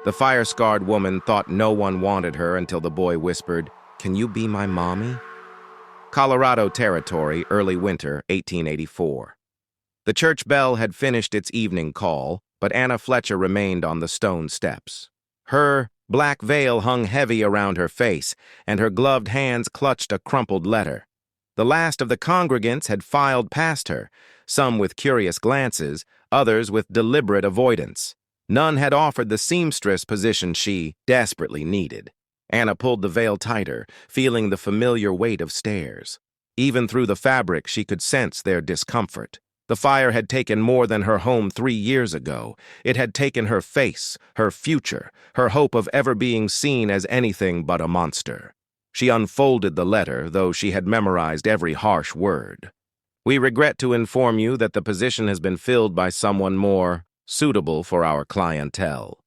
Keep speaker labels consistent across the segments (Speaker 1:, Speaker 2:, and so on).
Speaker 1: The fire-scarred woman thought no one wanted her until the boy whispered, "Can you be my mommy?" Colorado Territory, early winter, 1884. The church bell had finished its evening call, but Anna Fletcher remained on the stone steps. Her black veil hung heavy around her face, and her gloved hands clutched a crumpled letter. The last of the congregants had filed past her, some with curious glances, others with deliberate avoidance. None had offered the seamstress position she desperately needed. Anna pulled the veil tighter, feeling the familiar weight of stares. Even through the fabric, she could sense their discomfort. The fire had taken more than her home 3 years ago. It had taken her face, her future, her hope of ever being seen as anything but a monster. She unfolded the letter, though she had memorized every harsh word. "We regret to inform you that the position has been filled by someone more suitable for our clientele."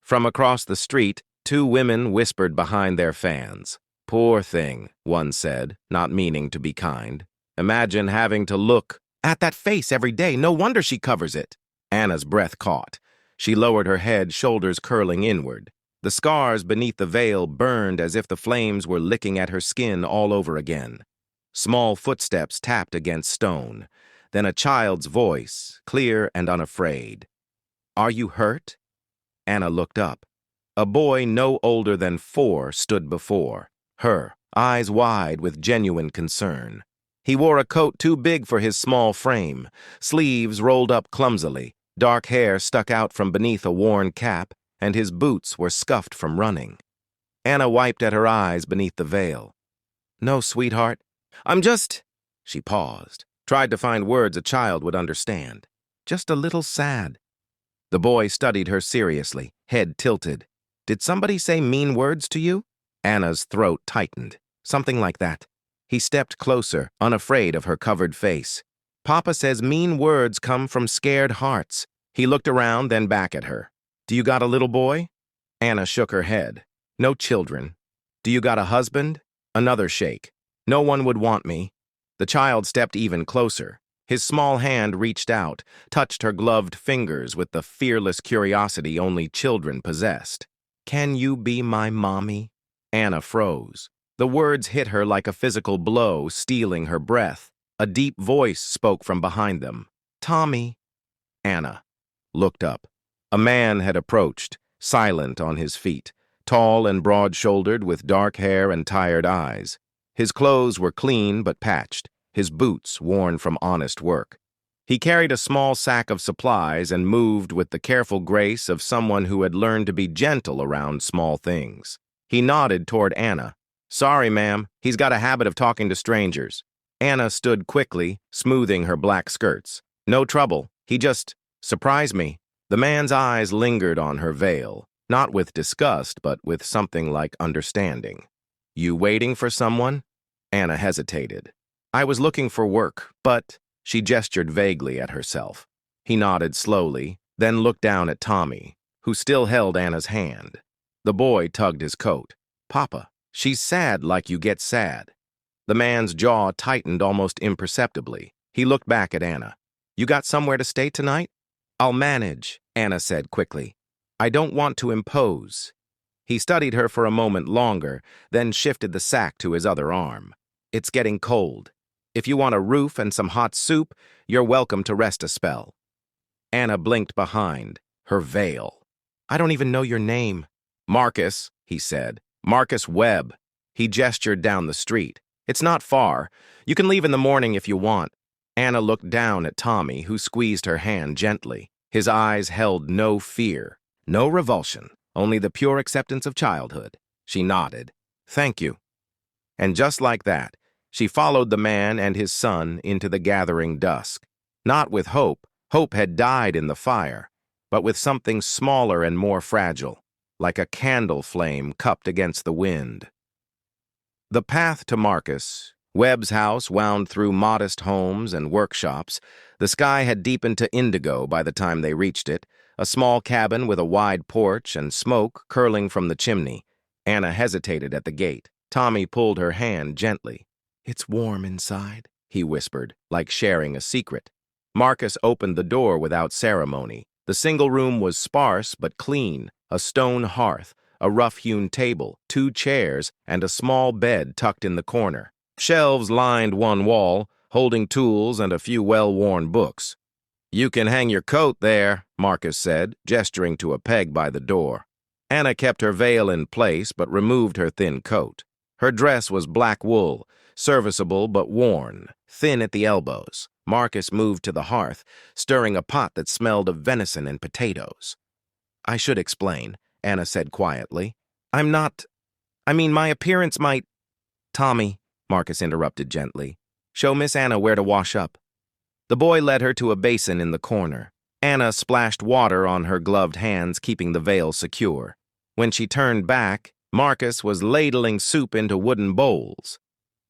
Speaker 1: From across the street, 2 women whispered behind their fans. "Poor thing," one said, not meaning to be kind. "Imagine having to look at that face every day. No wonder she covers it." Anna's breath caught. She lowered her head, shoulders curling inward. The scars beneath the veil burned as if the flames were licking at her skin all over again. Small footsteps tapped against stone. Then a child's voice, clear and unafraid. "Are you hurt?" Anna looked up. A boy no older than 4 stood before her, eyes wide with genuine concern. He wore a coat too big for his small frame, sleeves rolled up clumsily, dark hair stuck out from beneath a worn cap, and his boots were scuffed from running. Anna wiped at her eyes beneath the veil. "No, sweetheart. I'm just—" She paused, tried to find words a child would understand. "Just a little sad." The boy studied her seriously, head tilted. "Did somebody say mean words to you?" Anna's throat tightened. "Something like that." He stepped closer, unafraid of her covered face. "Papa says mean words come from scared hearts." He looked around, then back at her. "Do you got a little boy?" Anna shook her head. "No children." "Do you got a husband?" Another shake. "No one would want me." The child stepped even closer. His small hand reached out, touched her gloved fingers with the fearless curiosity only children possessed. "Can you be my mommy?" Anna froze. The words hit her like a physical blow, stealing her breath. A deep voice spoke from behind them. "Tommy." Anna looked up. A man had approached, silent on his feet, tall and broad-shouldered with dark hair and tired eyes. His clothes were clean but patched, his boots worn from honest work. He carried a small sack of supplies and moved with the careful grace of someone who had learned to be gentle around small things. He nodded toward Anna. "Sorry, ma'am, he's got a habit of talking to strangers." Anna stood quickly, smoothing her black skirts. "No trouble, he just surprised me." The man's eyes lingered on her veil, not with disgust, but with something like understanding. "You waiting for someone?" Anna hesitated. "I was looking for work, but—" She gestured vaguely at herself. He nodded slowly, then looked down at Tommy, who still held Anna's hand. The boy tugged his coat. "Papa, she's sad like you get sad." The man's jaw tightened almost imperceptibly. He looked back at Anna. "You got somewhere to stay tonight?" "I'll manage," Anna said quickly. "I don't want to impose." He studied her for a moment longer, then shifted the sack to his other arm. "It's getting cold. If you want a roof and some hot soup, you're welcome to rest a spell." Anna blinked behind, her veil. "I don't even know your name." "Marcus," he said. "Marcus Webb." He gestured down the street. "It's not far. You can leave in the morning if you want." Anna looked down at Tommy, who squeezed her hand gently. His eyes held no fear, no revulsion, only the pure acceptance of childhood. She nodded. "Thank you." And just like that, she followed the man and his son into the gathering dusk. Not with hope. Hope had died in the fire, but with something smaller and more fragile, like a candle flame cupped against the wind. The path to Marcus, Webb's house, wound through modest homes and workshops. The sky had deepened to indigo by the time they reached it, a small cabin with a wide porch and smoke curling from the chimney. Anna hesitated at the gate. Tommy pulled her hand gently. "It's warm inside," he whispered, like sharing a secret. Marcus opened the door without ceremony. The single room was sparse but clean, a stone hearth, a rough-hewn table, 2 chairs, and a small bed tucked in the corner. Shelves lined one wall, holding tools and a few well-worn books. "You can hang your coat there," Marcus said, gesturing to a peg by the door. Anna kept her veil in place but removed her thin coat. Her dress was black wool, serviceable but worn, thin at the elbows. Marcus moved to the hearth, stirring a pot that smelled of venison and potatoes. "I should explain," Anna said quietly. My appearance might—" "Tommy," Marcus interrupted gently, "show Miss Anna where to wash up." The boy led her to a basin in the corner. Anna splashed water on her gloved hands, keeping the veil secure. When she turned back, Marcus was ladling soup into wooden bowls.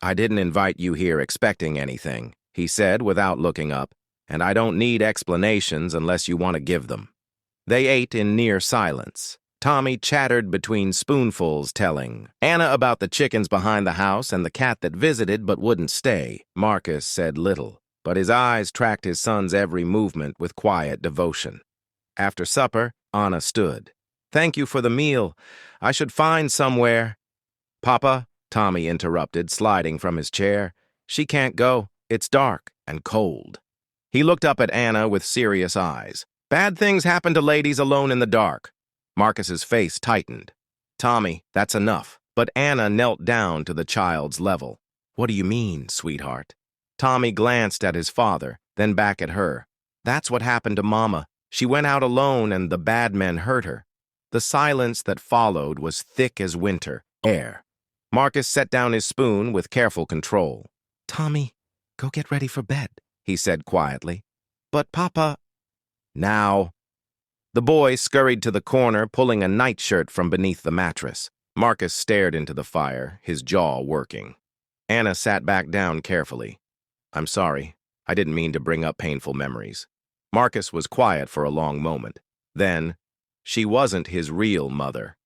Speaker 1: "I didn't invite you here expecting anything," he said without looking up, "and I don't need explanations unless you want to give them." They ate in near silence. Tommy chattered between spoonfuls, telling Anna about the chickens behind the house and the cat that visited but wouldn't stay. Marcus said little, but his eyes tracked his son's every movement with quiet devotion. After supper, Anna stood. "Thank you for the meal. I should find somewhere—" "Papa," Tommy interrupted, sliding from his chair, "she can't go. It's dark and cold." He looked up at Anna with serious eyes. "Bad things happen to ladies alone in the dark." Marcus's face tightened. "Tommy, that's enough." But Anna knelt down to the child's level. "What do you mean, sweetheart?" Tommy glanced at his father, then back at her. "That's what happened to Mama. She went out alone and the bad men hurt her." The silence that followed was thick as winter air. Marcus set down his spoon with careful control. "Tommy, go get ready for bed," he said quietly. "But Papa—" "Now." The boy scurried to the corner, pulling a nightshirt from beneath the mattress. Marcus stared into the fire, his jaw working. Anna sat back down carefully. "I'm sorry. I didn't mean to bring up painful memories." Marcus was quiet for a long moment. Then, she wasn't his real mother.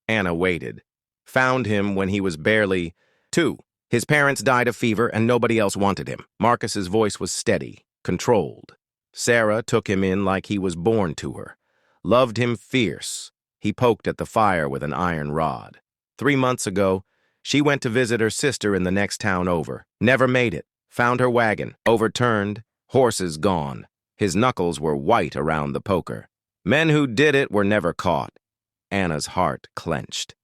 Speaker 1: Anna waited. Found him when he was barely 2. His parents died of fever and nobody else wanted him. Marcus's voice was steady, controlled. Sarah took him in like he was born to her. Loved him fierce. He poked at the fire with an iron rod. 3 months ago, she went to visit her sister in the next town over. Never made it. Found her wagon, overturned, horses gone. His knuckles were white around the poker. Men who did it were never caught. Anna's heart clenched.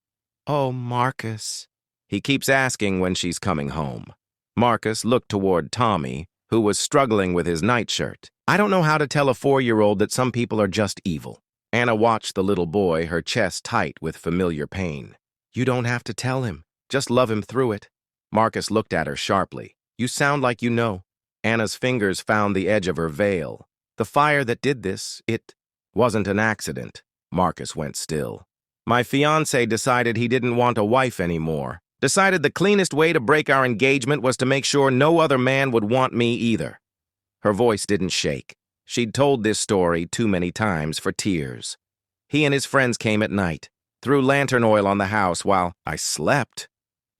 Speaker 1: "Oh, Marcus." He keeps asking when she's coming home. Marcus looked toward Tommy, who was struggling with his nightshirt. "I don't know how to tell a 4-year-old that some people are just evil." Anna watched the little boy, her chest tight with familiar pain. "You don't have to tell him. Just love him through it." Marcus looked at her sharply. "You sound like you know." Anna's fingers found the edge of her veil. "The fire that did this, it wasn't an accident." Marcus went still. "My fiancé decided he didn't want a wife anymore. Decided the cleanest way to break our engagement was to make sure no other man would want me either." Her voice didn't shake. She'd told this story too many times for tears. "He and his friends came at night, threw lantern oil on the house while I slept."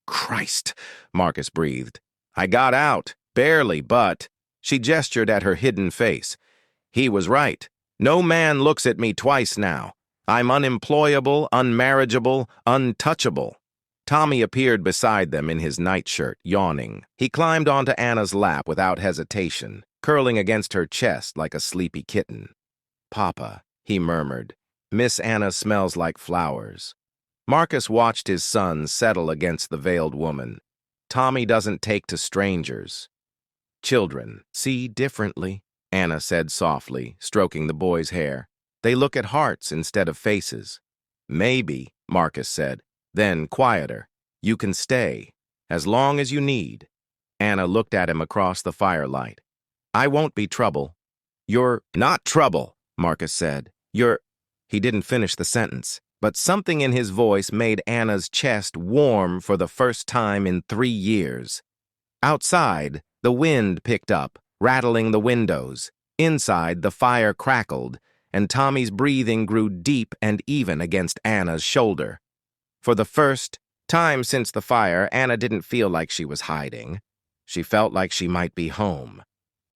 Speaker 1: "Christ," Marcus breathed. "I got out, barely, but—" She gestured at her hidden face. "He was right. No man looks at me twice now. I'm unemployable, unmarriageable, untouchable." Tommy appeared beside them in his nightshirt, yawning. He climbed onto Anna's lap without hesitation, curling against her chest like a sleepy kitten. "Papa," he murmured, "Miss Anna smells like flowers." Marcus watched his son settle against the veiled woman. Tommy doesn't take to strangers. "Children see differently," Anna said softly, stroking the boy's hair. "They look at hearts instead of faces." "Maybe," Marcus said. Then, quieter, "You can stay, as long as you need." Anna looked at him across the firelight. "I won't be trouble." "You're not trouble," Marcus said. "You're—" He didn't finish the sentence, but something in his voice made Anna's chest warm for the first time in 3 years. Outside, the wind picked up, rattling the windows. Inside, the fire crackled, and Tommy's breathing grew deep and even against Anna's shoulder. For the first time since the fire, Anna didn't feel like she was hiding. She felt like she might be home.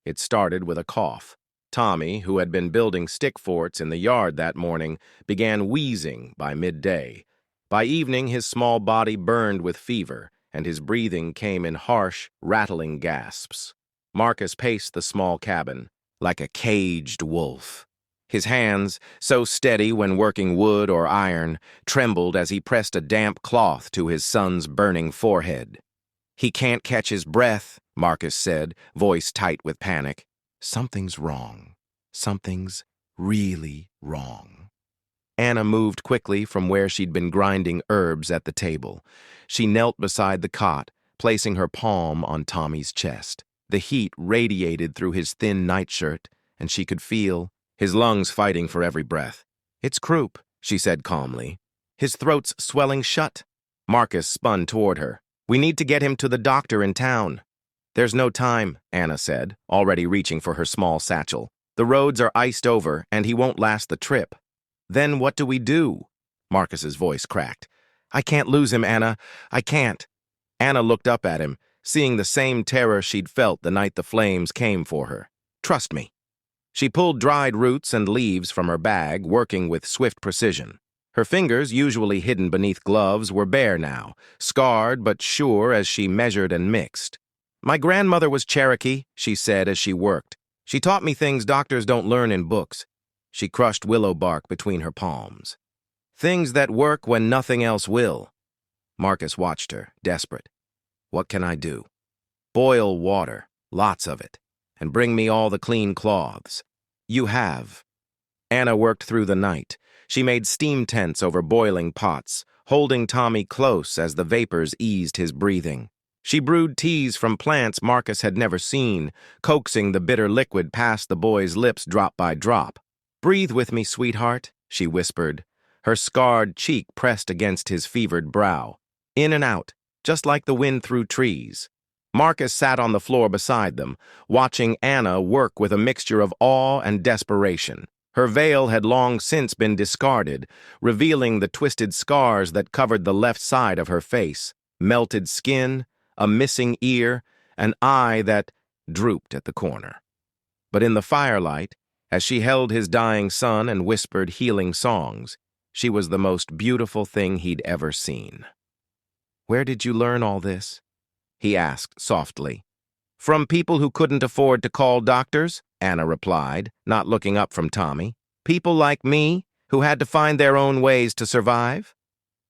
Speaker 1: It started with a cough. Tommy, who had been building stick forts in the yard that morning, began wheezing by midday. By evening, his small body burned with fever, and his breathing came in harsh, rattling gasps. Marcus paced the small cabin, like a caged wolf. His hands, so steady when working wood or iron, trembled as he pressed a damp cloth to his son's burning forehead. "He can't catch his breath," Marcus said, voice tight with panic. "Something's wrong. Something's really wrong." Anna moved quickly from where she'd been grinding herbs at the table. She knelt beside the cot, placing her palm on Tommy's chest. The heat radiated through his thin nightshirt, and she could feel his lungs fighting for every breath. "It's croup," she said calmly. "His throat's swelling shut." Marcus spun toward her. "We need to get him to the doctor in town." "There's no time," Anna said, already reaching for her small satchel. "The roads are iced over, and he won't last the trip." "Then what do we do?" Marcus's voice cracked. "I can't lose him, Anna. I can't." Anna looked up at him, seeing the same terror she'd felt the night the flames came for her. "Trust me." She pulled dried roots and leaves from her bag, working with swift precision. Her fingers, usually hidden beneath gloves, were bare now, scarred but sure as she measured and mixed. "My grandmother was Cherokee," she said as she worked. "She taught me things doctors don't learn in books." She crushed willow bark between her palms. "Things that work when nothing else will." Marcus watched her, desperate. "What can I do?" "Boil water, lots of it, and bring me all the clean cloths." "You have." Anna worked through the night. She made steam tents over boiling pots, holding Tommy close as the vapors eased his breathing. She brewed teas from plants Marcus had never seen, coaxing the bitter liquid past the boy's lips drop by drop. "Breathe with me, sweetheart," she whispered, her scarred cheek pressed against his fevered brow. "In and out, just like the wind through trees." Marcus sat on the floor beside them, watching Anna work with a mixture of awe and desperation. Her veil had long since been discarded, revealing the twisted scars that covered the left side of her face, melted skin, a missing ear, an eye that drooped at the corner. But in the firelight, as she held his dying son and whispered healing songs, she was the most beautiful thing he'd ever seen. "Where did you learn all this?" he asked softly. "From people who couldn't afford to call doctors," Anna replied, not looking up from Tommy. "People like me, who had to find their own ways to survive."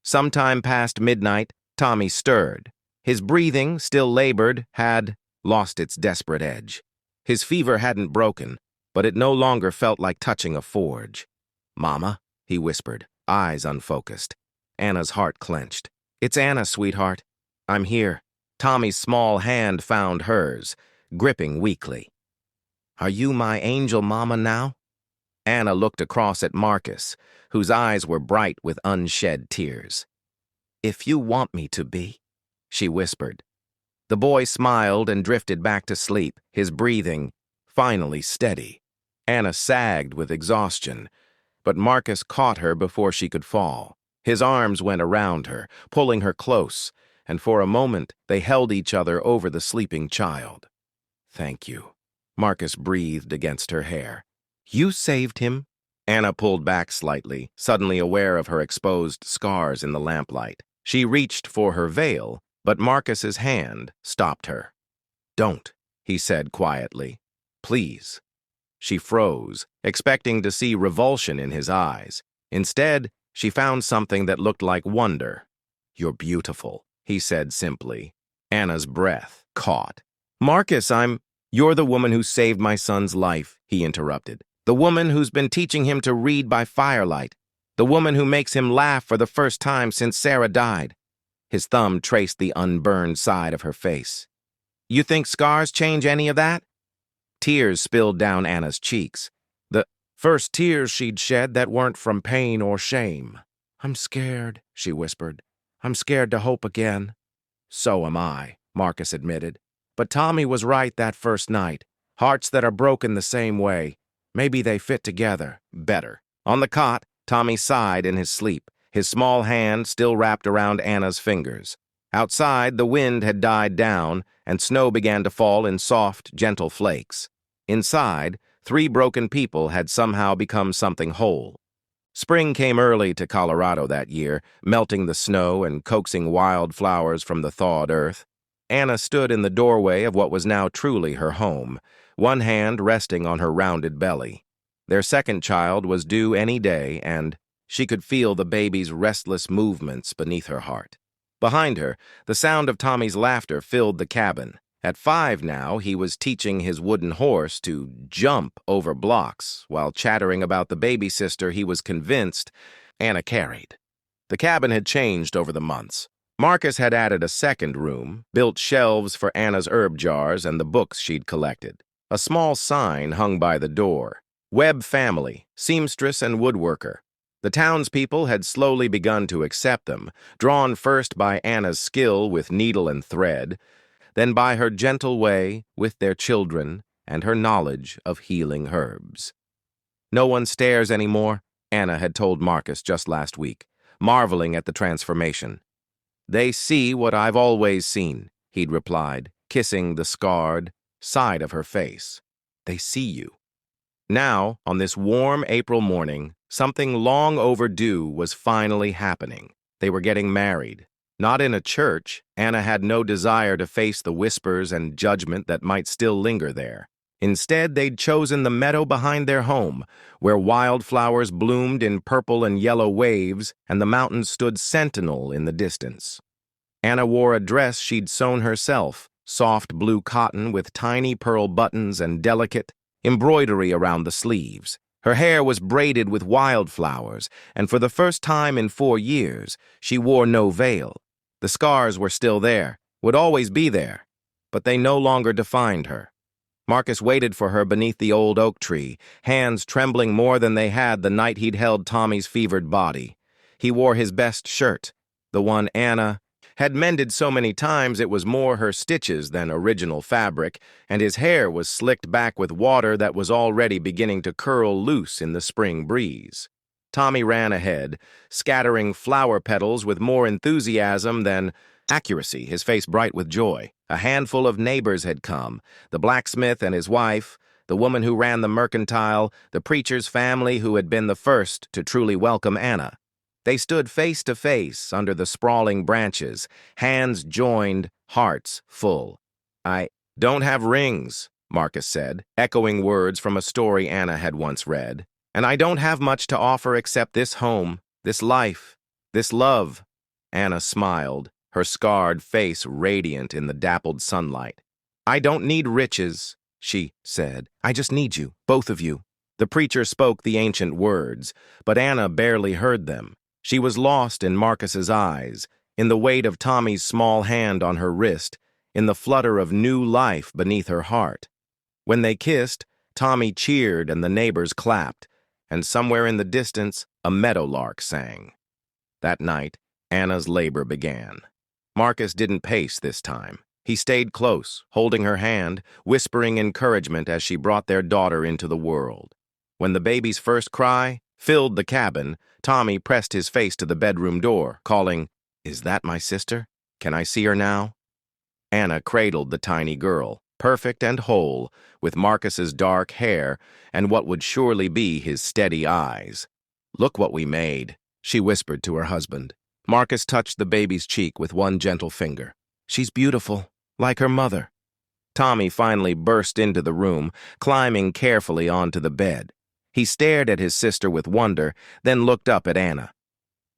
Speaker 1: Sometime past midnight, Tommy stirred. His breathing, still labored, had lost its desperate edge. His fever hadn't broken, but it no longer felt like touching a forge. "Mama," he whispered, eyes unfocused. Anna's heart clenched. "It's Anna, sweetheart. I'm here." Tommy's small hand found hers, gripping weakly. "Are you my angel mama now?" Anna looked across at Marcus, whose eyes were bright with unshed tears. "If you want me to be," she whispered. The boy smiled and drifted back to sleep, his breathing finally steady. Anna sagged with exhaustion, but Marcus caught her before she could fall. His arms went around her, pulling her close, and for a moment they held each other over the sleeping child. "Thank you," Marcus breathed against her hair. "You saved him." Anna pulled back slightly, suddenly aware of her exposed scars in the lamplight. She reached for her veil, but Marcus's hand stopped her. "Don't," he said quietly. "Please." She froze, expecting to see revulsion in his eyes. Instead, she found something that looked like wonder. "You're beautiful," he said simply. Anna's breath caught. "Marcus, You're the woman who saved my son's life," he interrupted. "The woman who's been teaching him to read by firelight. The woman who makes him laugh for the first time since Sarah died." His thumb traced the unburned side of her face. "You think scars change any of that?" Tears spilled down Anna's cheeks. The first tears she'd shed that weren't from pain or shame. "I'm scared," she whispered. "I'm scared to hope again." "So am I," Marcus admitted. "But Tommy was right that first night. Hearts that are broken the same way. Maybe they fit together better." On the cot, Tommy sighed in his sleep, his small hand still wrapped around Anna's fingers. Outside, the wind had died down, and snow began to fall in soft, gentle flakes. Inside, 3 broken people had somehow become something whole. Spring came early to Colorado that year, melting the snow and coaxing wildflowers from the thawed earth. Anna stood in the doorway of what was now truly her home, one hand resting on her rounded belly. Their second child was due any day, and she could feel the baby's restless movements beneath her heart. Behind her, the sound of Tommy's laughter filled the cabin. At 5 now, he was teaching his wooden horse to jump over blocks while chattering about the baby sister he was convinced Anna carried. The cabin had changed over the months. Marcus had added a second room, built shelves for Anna's herb jars and the books she'd collected. A small sign hung by the door. Webb family, seamstress and woodworker. The townspeople had slowly begun to accept them, drawn first by Anna's skill with needle and thread, then by her gentle way with their children and her knowledge of healing herbs. "No one stares anymore," Anna had told Marcus just last week, marveling at the transformation. "They see what I've always seen," he'd replied, kissing the scarred side of her face. "They see you." Now, on this warm April morning, something long overdue was finally happening. They were getting married. Not in a church. Anna had no desire to face the whispers and judgment that might still linger there. Instead, they'd chosen the meadow behind their home, where wildflowers bloomed in purple and yellow waves, and the mountains stood sentinel in the distance. Anna wore a dress she'd sewn herself, soft blue cotton with tiny pearl buttons and delicate embroidery around the sleeves. Her hair was braided with wildflowers, and for the first time in 4 years, she wore no veil. The scars were still there, would always be there, but they no longer defined her. Marcus waited for her beneath the old oak tree, hands trembling more than they had the night he'd held Tommy's fevered body. He wore his best shirt, the one Anna had mended so many times it was more her stitches than original fabric, and his hair was slicked back with water that was already beginning to curl loose in the spring breeze. Tommy ran ahead, scattering flower petals with more enthusiasm than accuracy, his face bright with joy. A handful of neighbors had come, the blacksmith and his wife, the woman who ran the mercantile, the preacher's family who had been the first to truly welcome Anna. They stood face to face under the sprawling branches, hands joined, hearts full. "I don't have rings," Marcus said, echoing words from a story Anna had once read. "And I don't have much to offer except this home, this life, this love." Anna smiled, her scarred face radiant in the dappled sunlight. "I don't need riches," she said. "I just need you, both of you." The preacher spoke the ancient words, but Anna barely heard them. She was lost in Marcus's eyes, in the weight of Tommy's small hand on her wrist, in the flutter of new life beneath her heart. When they kissed, Tommy cheered and the neighbors clapped, and somewhere in the distance, a meadowlark sang. That night, Anna's labor began. Marcus didn't pace this time. He stayed close, holding her hand, whispering encouragement as she brought their daughter into the world. When the baby's first cry filled the cabin, Tommy pressed his face to the bedroom door, calling, "Is that my sister? Can I see her now?" Anna cradled the tiny girl, perfect and whole, with Marcus's dark hair and what would surely be his steady eyes. "Look what we made," she whispered to her husband. Marcus touched the baby's cheek with one gentle finger. "She's beautiful, like her mother." Tommy finally burst into the room, climbing carefully onto the bed. He stared at his sister with wonder, then looked up at Anna.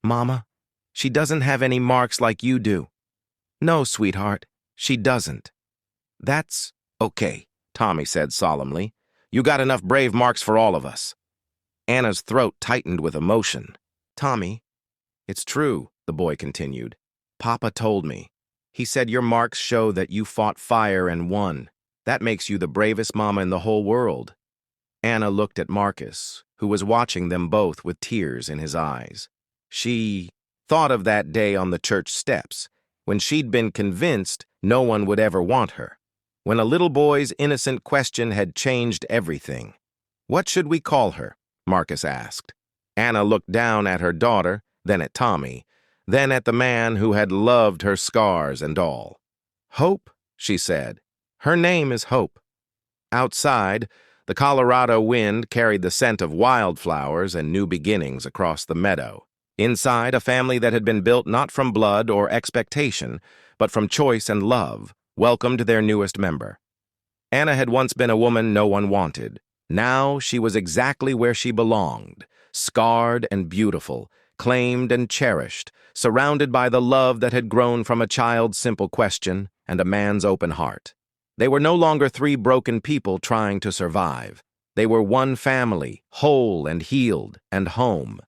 Speaker 1: "Mama, she doesn't have any marks like you do." "No, sweetheart, she doesn't." "That's okay," Tommy said solemnly. "You got enough brave marks for all of us." Anna's throat tightened with emotion. "Tommy, it's true," the boy continued. "Papa told me. He said your marks show that you fought fire and won. That makes you the bravest mama in the whole world." Anna looked at Marcus, who was watching them both with tears in his eyes. She thought of that day on the church steps, when she'd been convinced no one would ever want her, when a little boy's innocent question had changed everything. "What should we call her?" Marcus asked. Anna looked down at her daughter, then at Tommy, then at the man who had loved her scars and all. "Hope," she said. "Her name is Hope." Outside, The Colorado wind carried the scent of wildflowers and new beginnings across the meadow. Inside, a family that had been built not from blood or expectation, but from choice and love, welcomed their newest member. Anna had once been a woman no one wanted. Now she was exactly where she belonged, scarred and beautiful, claimed and cherished, surrounded by the love that had grown from a child's simple question and a man's open heart. They were no longer three broken people trying to survive. They were one family, whole and healed and home.